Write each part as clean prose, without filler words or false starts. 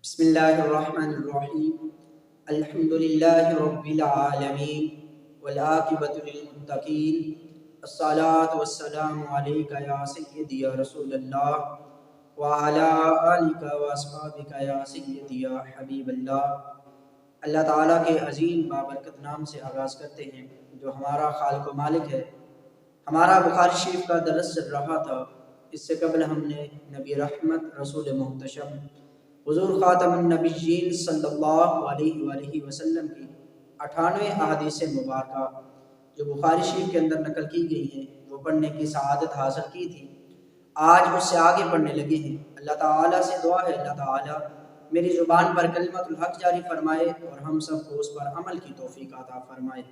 بسم اللہ الرحمن الرحیم الحمد للہ رب العالمین والعاقبۃ للمتقین الصلاۃ والسلام علیک یا سیدی یا رسول اللہ وعلی آلک واصحابک یا سیدی یا حبیب اللہ۔ اللہ تعالیٰ کے عظیم بابرکت نام سے آغاز کرتے ہیں جو ہمارا خالق و مالک ہے۔ ہمارا بخاری شریف کا درس چل رہا تھا، اس سے قبل ہم نے نبی رحمت رسول محتشم حضور خاتم النبیین صلی اللہ علیہ وآلہ وسلم کی 98 احادیث مبارکہ جو بخاری شریف کے اندر نقل کی گئی ہیں وہ پڑھنے کی سعادت حاصل کی تھی۔ آج اس سے آگے پڑھنے لگے ہیں۔ اللہ تعالیٰ سے دعا ہے اللہ تعالیٰ میری زبان پر کلمت الحق جاری فرمائے اور ہم سب کو اس پر عمل کی توفیق عطا فرمائے۔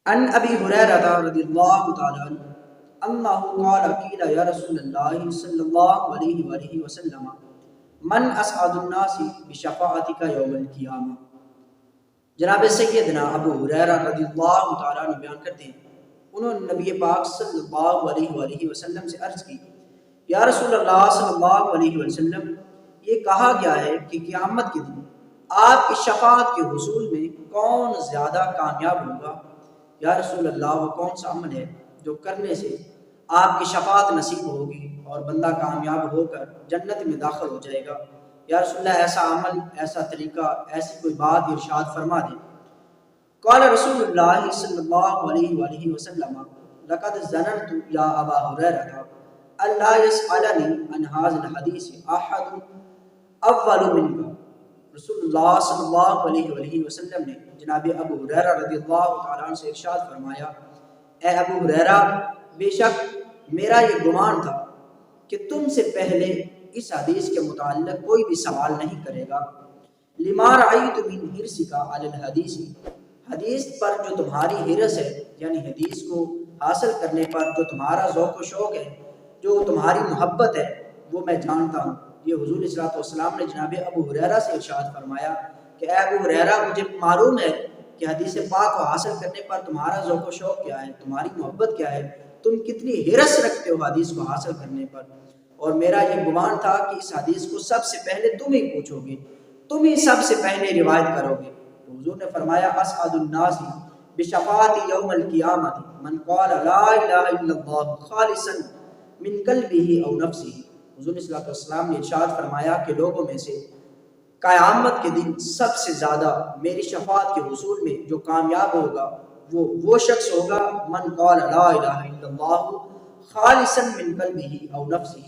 ان ابی ہریرہ رضی اللہ تعالیٰ عنہ انہ قال قیل یا رسول اللہ صلی اللہ علیہ وآلہ وسلم من اسعد الناس بشفاعتک یوم القیامہ۔ جناب سیدنا ابو ہریرہ رضی اللہ تعالیٰ عنہ بیان کرتے ہیں، انہوں نے نبی پاک صلی اللہ علیہ وآلہ وسلم سے عرض کی، یا رسول اللہ صلی اللہ علیہ وسلم، یہ کہا گیا ہے کہ قیامت کے دن آپ کی شفاعت کے حصول میں کون زیادہ کامیاب ہوگا؟ یا رسول اللہ، وہ کون سا عمل ہے جو کرنے سے آپ کی شفاعت نصیب ہوگی اور بندہ کامیاب ہو کر جنت میں داخل ہو جائے گا؟ یا رسول اللہ، ایسا عمل، ایسا طریقہ، ایسی کوئی بات ارشاد فرما دیں۔ قال رسول اللہ صلی اللہ علیہ وآلہ وسلم لقد ظننت یا ابا ہریرہ اللہ یسألنی عن هذا الحدیث احد اول منک۔ رسول اللہ صلی اللہ علیہ وآلہ وسلم نے جناب ابو ہریرہ رضی اللہ تعالیٰ عنہ سے ارشاد فرمایا، اے ابو ہریرہ، بے شک میرا یہ گمان تھا کہ تم سے پہلے اس حدیث کے متعلق کوئی بھی سوال نہیں کرے گا۔ لما رأیت من حرصک علی الحدیث، حدیث پر جو تمہاری حرص ہے، یعنی حدیث کو حاصل کرنے پر جو تمہارا ذوق و شوق ہے، جو تمہاری محبت ہے، وہ میں جانتا ہوں۔ یہ حضور صلی اللہ علیہ وسلم نے جناب ابو ہریرہ سے ارشاد فرمایا کہ اے ابو ہریرہ، مجھے معلوم ہے کہ حدیث پاک کو حاصل کرنے پر تمہارا ذوق و شوق کیا ہے، تمہاری محبت کیا ہے، تم کتنی حرص رکھتے ہو حدیث کو حاصل کرنے پر، اور میرا یہ گمان تھا کہ اس حدیث کو سب سے پہلے تم ہی پوچھو گے، تم ہی سب سے پہلے روایت کرو گے۔ حضور نے فرمایا، اسعد الناس بشفاعت یوم القیامت من قال لا الہ الا اللہ خالصا من قلبہ او نفسہ۔ حضور صلی اللہ علیہ وسلم نے ارشاد فرمایا کہ لوگوں میں سے قیامت کے دن سب سے زیادہ میری شفاعت کے حصول میں جو کامیاب ہوگا وہ شخص ہوگا من قال لا الہ الا اللہ خالصا من قلبہ او نفسہ،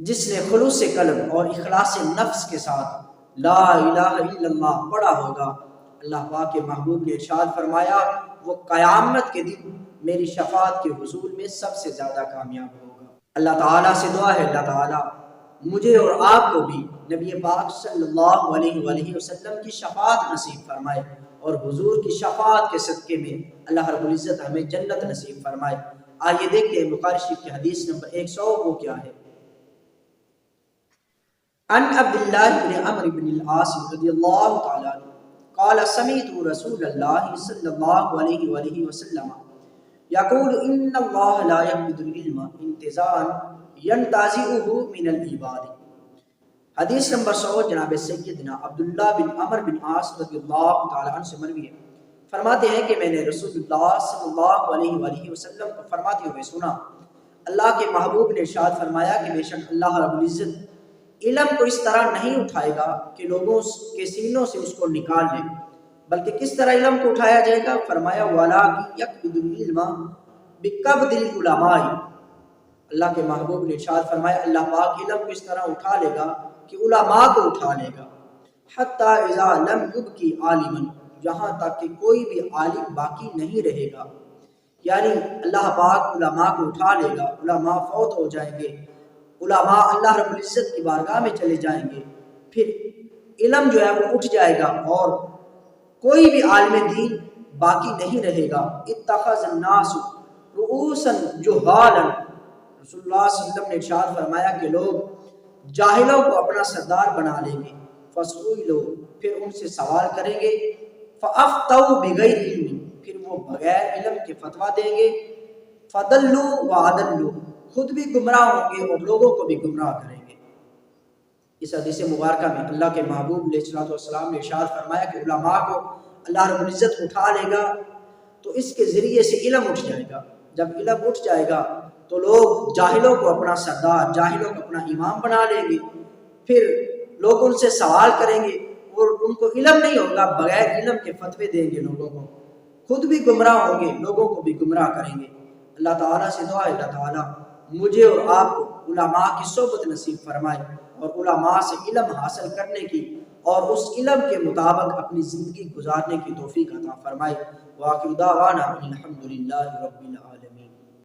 جس نے خلوص قلب اور اخلاص نفس کے ساتھ لا الہ الا اللہ پڑھا ہوگا۔ اللہ پاک کے محبوب نے ارشاد فرمایا، وہ قیامت کے دن میری شفاعت کے حصول میں سب سے زیادہ کامیاب ہوگا۔ اللہ تعالیٰ سے دعا ہے اللہ تعالیٰ مجھے اور آپ کو بھی نبی پاک صلی اللہ علیہ وآلہ وسلم کی شفاعت نصیب فرمائے اور حضور کی شفاعت کے صدقے میں اللہ رب العزت ہمیں جنت نصیب فرمائے۔ آئیے دیکھتے ہیں بخاری شریف کی حدیث نمبر 100 وہ کیا ہے۔ ان عبداللہ بن عمرو بن العاص رضی اللہ تعالیٰ عنہ قال سمعت رسول اللہ صلی اللہ علیہ وآلہ وسلم یقول ان اللہ لا یقبض العلم انتزاعا ینتزعه من العباد۔ حدیث نمبر 100 جناب سیدنا عبداللہ بن عمرو بن عاص رضی اللہ تعالیٰ عنہ سے مروی ہے، فرماتے ہیں کہ میں نے رسول اللہ صلی اللہ علیہ وآلہ وسلم کو فرماتے ہوئے سنا، اللہ کے محبوب نے ارشاد فرمایا کہ بے شک اللہ رب العزت علم کو اس طرح نہیں اٹھائے گا کہ لوگوں کے سینوں سے اس کو نکال لے، بلکہ کس طرح علم کو اٹھایا جائے گا؟ فرمایا وَلَٰكِنْ يَقْبِضُ الْعِلْمَ بِقَبْضِ الْعُلَمَاءِ۔ اللہ کے محبوب نے ارشاد فرمایا اللہ پاک علم کو اس طرح اٹھا لے گا کہ علماء کو اٹھا لے گا، حتی اذا لم یبقی عالما، یہاں تک کہ کوئی بھی عالم باقی نہیں رہے گا۔ یعنی اللہ پاک علماء کو اٹھا لے گا، علماء فوت ہو جائیں گے، علماء اللہ رب العزت کی بارگاہ میں چلے جائیں گے، پھر علم جو ہے وہ اٹھ جائے گا اور کوئی بھی عالم دین باقی نہیں رہے گا۔ اتخذ الناس رؤوسا جہالا، رسول اللہ صلی اللہ علیہ وسلم نے ارشاد فرمایا کہ لوگ جاہلوں کو اپنا سردار بنا لیں گے، فسئلوا، پھر ان سے سوال کریں گے، فافتوا بغیر علم، پھر وہ بغیر علم کے فتویٰ دیں گے، فضلوا واضلوا، خود بھی گمراہ ہوں گے اور لوگوں کو بھی گمراہ کریں گے۔ اس حدیث مبارکہ میں اللہ کے محبوب علیہ الصلوۃ والسلام نے ارشاد فرمایا کہ علماء کو اللہ رب العزت اٹھا لے گا تو اس کے ذریعے سے علم اٹھ جائے گا. جب علم اٹھ جائے گا تو لوگ جاہلوں کو اپنا سردار، جاہلوں کو اپنا امام بنا لیں گے. پھر لوگ ان سے سوال کریں گے اور ان کو علم نہیں ہوگا، بغیر علم کے فتوے دیں گے لوگوں کو، خود بھی گمراہ ہوں گے، لوگوں کو بھی گمراہ کریں گے. اللہ تعالیٰ سے دعا ہے اللہ تعالیٰ مجھے اور آپ کو علماء کی صحبت نصیب فرمائے اور علماء سے علم حاصل کرنے کی اور اس علم کے مطابق اپنی زندگی گزارنے کی توفیق عطا فرمائے. وآخر دعوانا الحمد للہ رب العالمین.